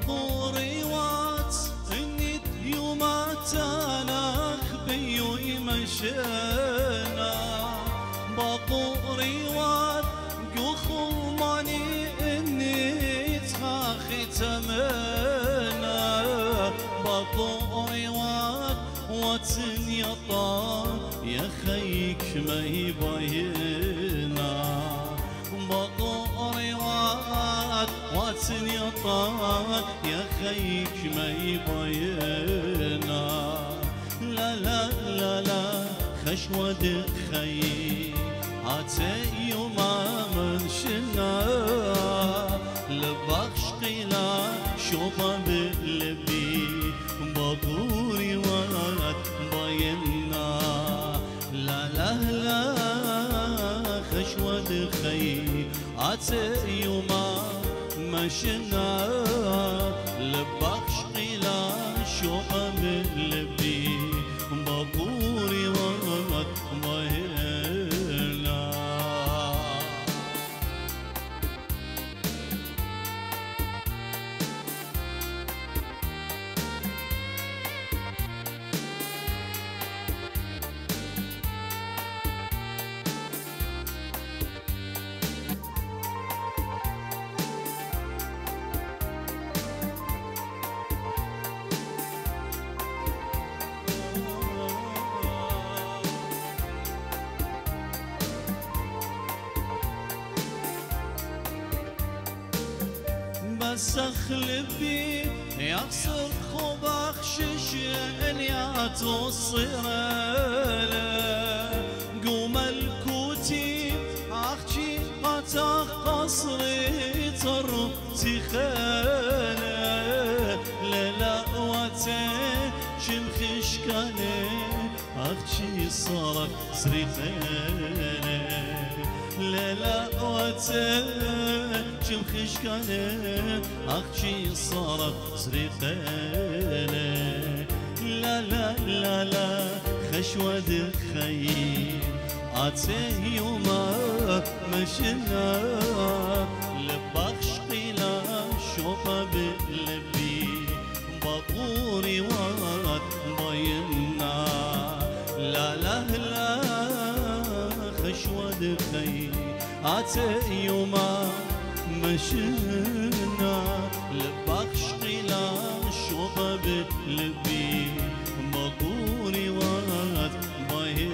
بطوري وات اني يومات انا خبيو يمشينا بطوري وات قخل ماني اني تخاخي تمنا بطوري وات واتن يطار يا خيك ما يبينا بطوري وات واتن يطار يا خيك ما يبينا لا لا لا لا خشود خي عتي وما منشنا لبخش قيلا شوطة بقلبي بطوري وات بينا لا لا لا خشود خي عتي وما مشنا لبخش قيلا شوطة بقلبي بطوري وات بينا بس اخلبي يخسر خبخشش يا تصير قوم الكوتي اخشي قطع قصري ترتي خاله لا واتي شمخش كاني اخشي صارت سريخاله لا واتي شمخش كاني اخشي صارت سريخاله لا لا لا لا خشود خي عتي وما مشنا لبخش قيلا شوطة بقلبي بطوري وات بينا لا لا لا خشود خي عتي وما مشنا لبخش قيلا شوطة بقلبي بطوري وات بينا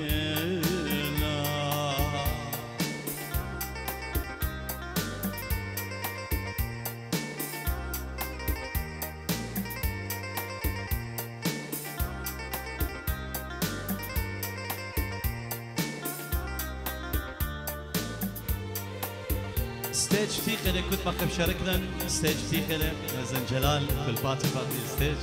ستيج تيخلي كنت بقف شاركنا ستيج تيخلي زين جلال في البارتي ستيج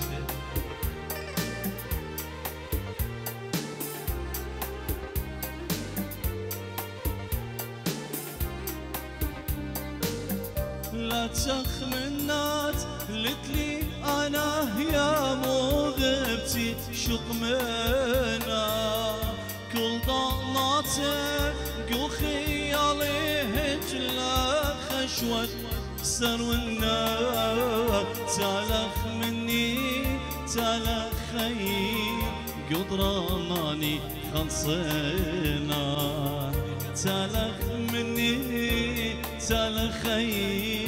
لا تخمنات لتلي انا يا مو غبتي شقمنا كل ضلاتك وخيالي هجلا خشوت سرونا تالخ مني تالخي قدراني خلصنا تالخ مني تالخي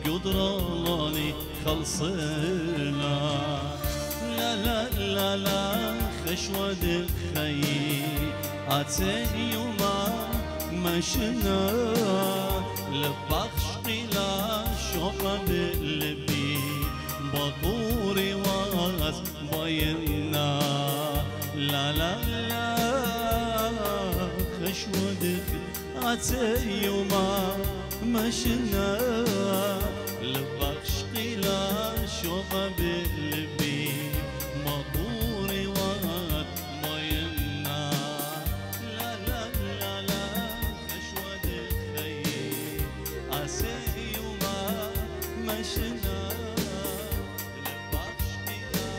قدراني خلصنا لا لا لا لا خشود خي عتي وما مشنا لبخش قيلا شوطة بقلبي بطوري وات بينا لا لا لا خشود عتي وما مشنا لبخش قيلا شوطة بقلبي بطوري وات بينا لا لا لا لا خشود خي عتي وما مشنا لبخش قيلا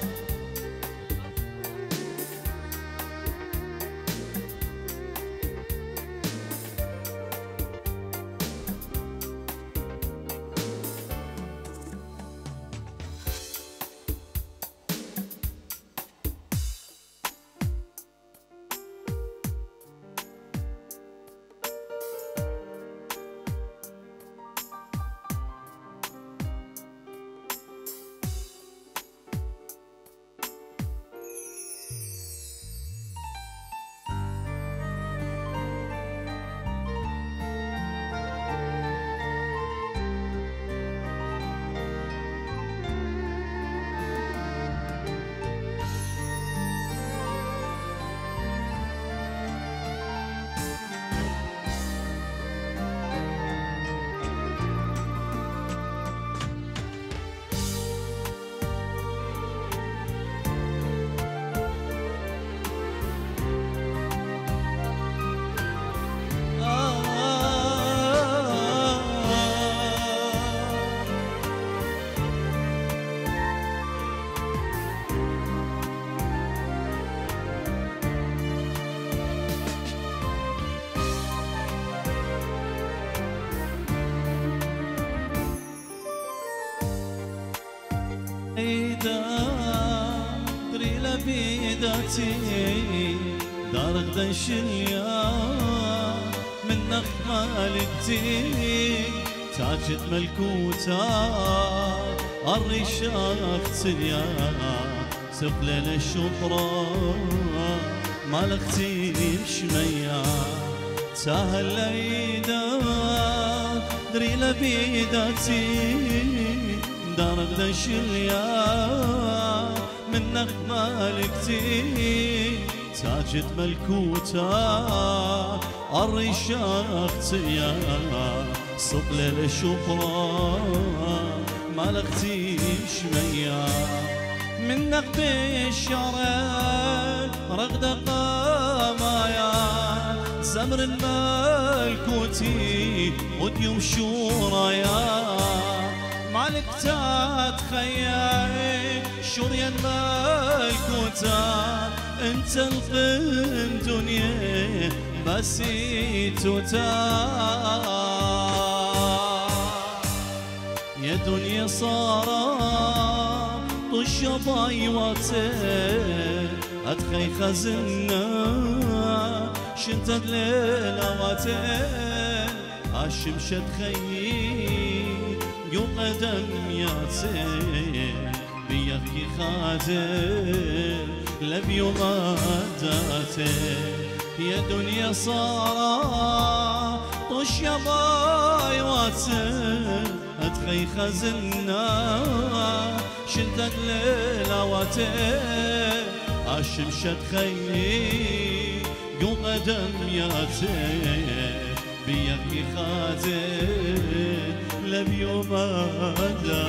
ايدا دري لبيداتي دار غدنش اليوم من نخمة لكتي تاجد ملكوتا الرشاق تليا سقلل الشطرة مالختي شميا سهل ايدا دري لبيداتي دار غدنش اليوم من نخمة لكتي تاجد ملكوتا الرشاق تليا سقلل الشطرة مالختي شميا من نقب الشرع رغد قامايا زمر الملكوتي وديوم شورايا مالك تتخيل شوريا الملكوتا انت القم دنيا بسيتوتا يا دنيا صارا طش بايواتي اتخي خزنا شنتد ليلواتي هاشم شد خيي يو قدم ياتي بيحكي خادر لبيو ماداتي يا دنيا صارا طش يا بايواتي اتخي خزنا شدت ليلواتي عشم شد خيي يو قدم ياتي بيحكي خادر لبيو ماداتي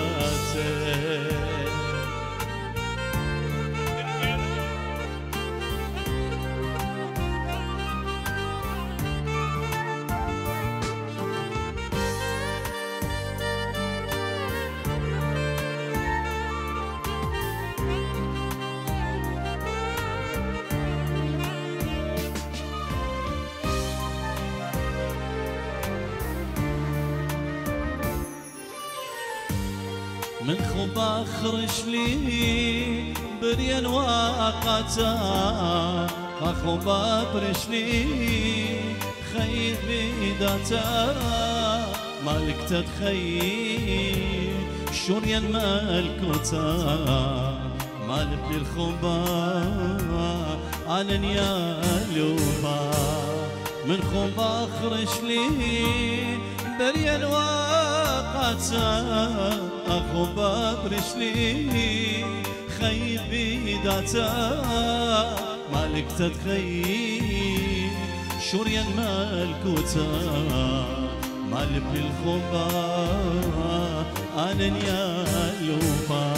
من خبا خرج لي بريان واقتا خبا برش لي خير بيداتا مالك تتخيل شوريان مالكوتا مالك للخبا علن يا لوبا من خبا خرج لي بريان واقتا أخوبا برشلي خيب بيداتا مالك تتخيل شوريا مالكوتا مالك بالخوبا أنا يا لوبا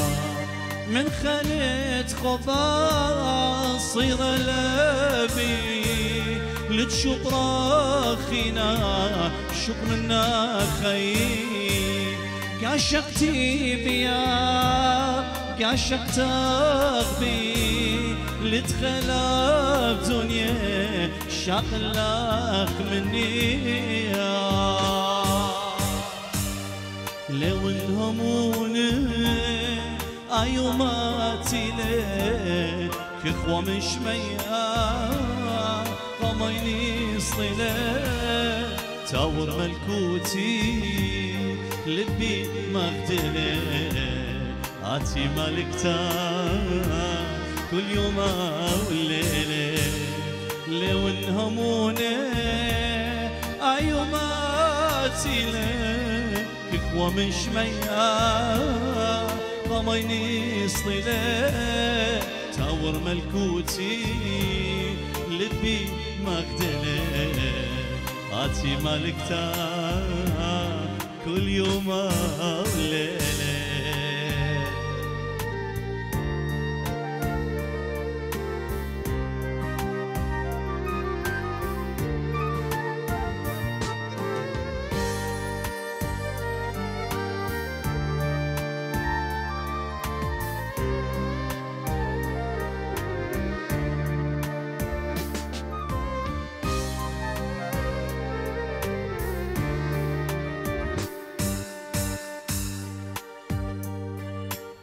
من خليت خوبا صير لبي لتشطرا خينا شق منا خير كعشقتي بيا كعشقت قلبي لتخلى بدنيا شغلك مني لو الهمون ايوماتي لك اخوة مش ميا قميني صلة تاور ملكوتي لبي مقتله عاتي مالكتا كل يوم والليلة لو الهمونة أيوماتي لك إخوة مش ميا ضميني صلة تاور ملكوتي لبي مقتله عاتي مالكتا كل يوم وليلة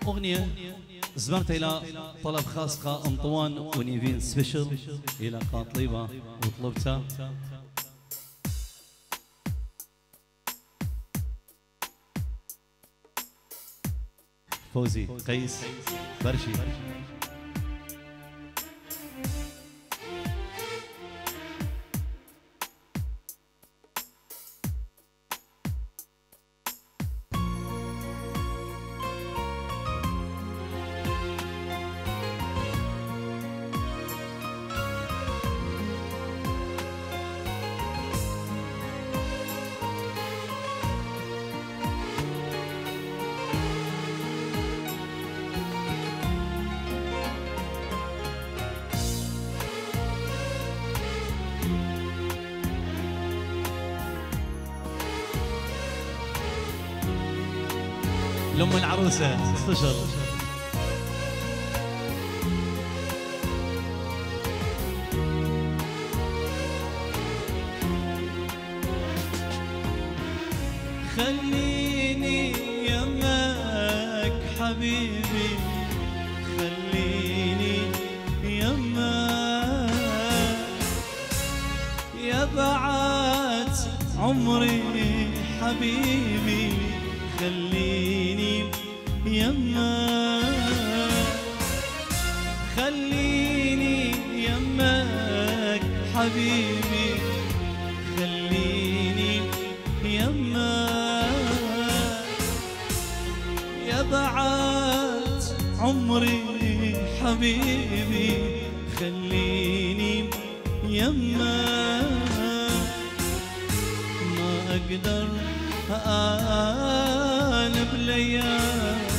أغنية زمرت إلى طلب خاص قا أنطوان ونيفين سبيشل إلى قاطليبة وطلبتها فوزي قيس برشي. لأم العروسة سبيشل. خليني يمك حبيبي، خليني يمك يا بعد عمري حبيبي، خليني يمك خليني يمك حبيبي، خليني يمك يا بعد عمري حبيبي، خليني يمك ما أقدر أنا بلياك،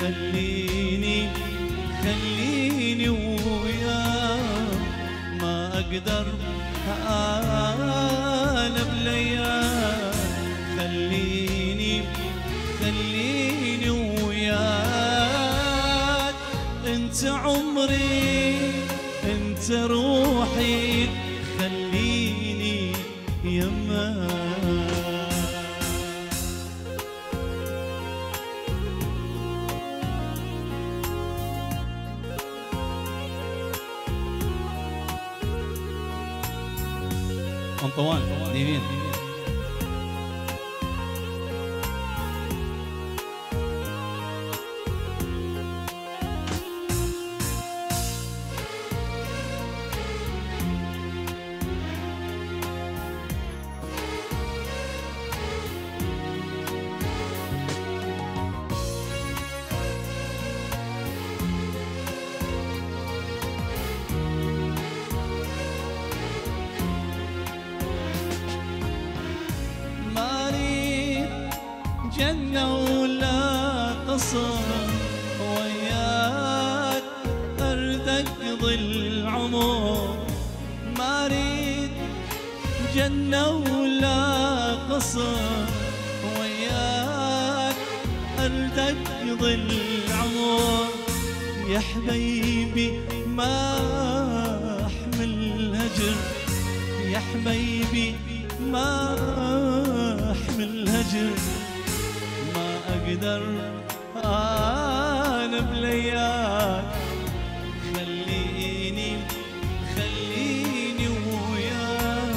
خليني وياك ما أقدر أنا بلياك، خليني وياك أنت عمري أنت روحي، خليني يمك. أنطوان نيفين جنة ولا قصر، وياك أريد أقضي العمر، ما أريد جنة ولا قصر، وياك أريد أقضي العمر، يا حبيبي ما أحمل هجر، يا حبيبي ما أحمل هجر، ما أقدر أنا بلياك، خليني وياك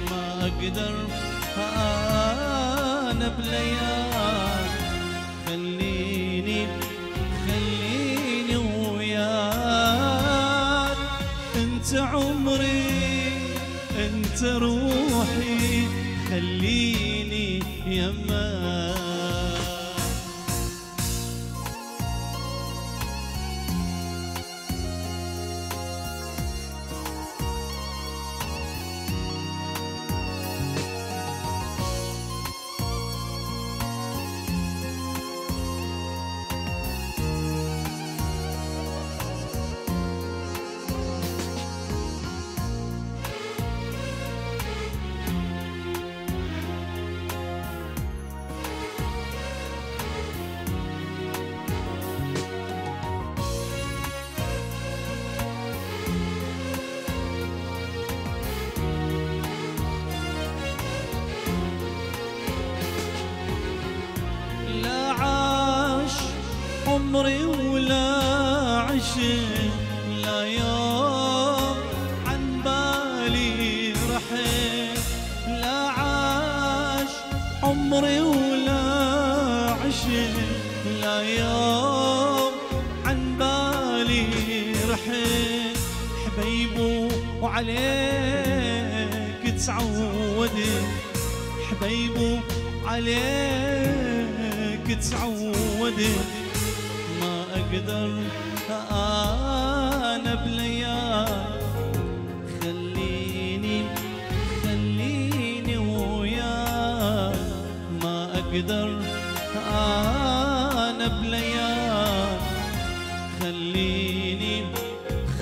ما أقدر أنا بلياك، خليني وياك أنت عمري أنت روحي، خليني يمك. وعليك تعودت حبيبو عليك تعودت ما أقدر أنا بلياك خليني وياك ما أقدر أنا بلياك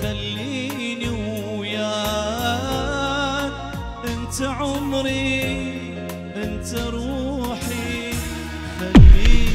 خليني وياك انت عمري انت روحي خليني